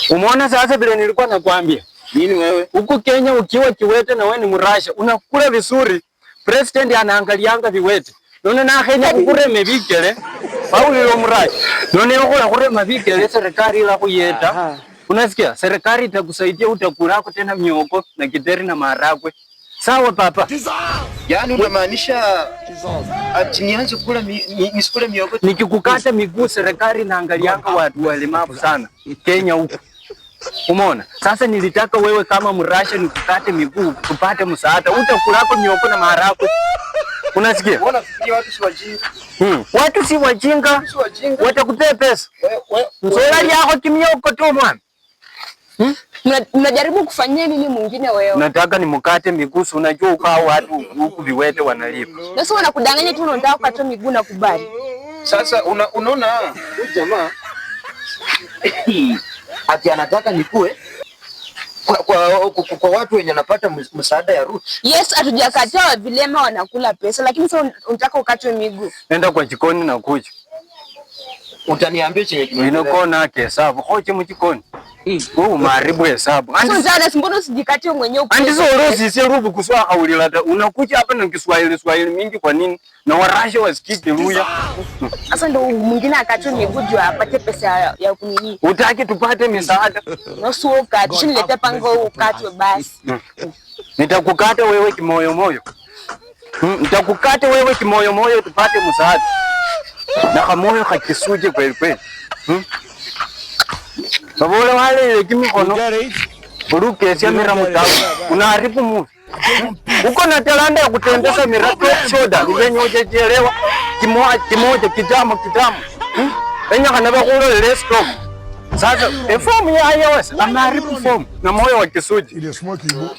Umeona sasa vile nilikuwa nakwambia. Nini wewe? Huku Kenya ukiwa kiwete na wewe ni Mrasha, unakula vizuri. President anaangalianga viwete. None na Kenya kukure mebikele. Pauli lo Mrasha. None ukula kure mabikele serikali la kuyeta. Unasikia? Serikali itakusaidia utakula kwa tena mioko na githeri na maharagwe. Sawa papa. Yaani unamaanisha ati nianze kula nisikule mioko? Nikikukata miguu serikali inaangalianga watu walemavu sana Kenya huko. Umeona? Sasa nilitaka wewe kama Mrasha nikukate miguu tupate msaada. Utakulako mioko na maharagwe. Unasikia? Unafikiria watu si wajinga? Watu si wajinga. Watakupea pesa. Msolali yako kimioko tu mwana. Mnajaribu kufanyia nini mwingine wewe? Nataka nimukate miguu, unajua ukao watu huku viwete wanalipa. Na sio wanakudanganya tu unataka kukata miguu na kubali. Sasa unaona huyu jamaa ati anataka nikue kwa watu wenye wanapata msaada ya Ruto. Yes, hatujakataa vilema wanakula pesa, lakini sasa unataka ukatwe miguu. Nenda kwa jikoni na kuja. Utaniambia chenye inakona hesabu. Hoje mjikoni. Wewe maharibu hesabu. Sasa mbona usijikatie mwenyewe? Andizo rosi si rubu kuswa kaulila. Unakuja hapa na Kiswahili mingi kwa nini? Na Warasha wasikike luya. Sasa ndio mwingine akatwe miguu juu apate pesa ya kunini. Utaki tupate misaada. Nosuoka, nilete pango ukatwe basi. Nitakukata wewe kimoyo moyo. Nitakukata wewe kimoyo moyo tupate msaada. Na kamoyo kakisuje kweli kweli. Sabole wale ile kimikono. Uruke sia mira mutamu. Unaharibu mu. Uko na talanta ya kutendesha miradi shoda. Nivenyoje jelewa. Kimoja kitamo. Enya kanaba kulo ile stop. Sasa form ya iOS anaharibu form na moyo wa kisuji. Ile smoke ibu.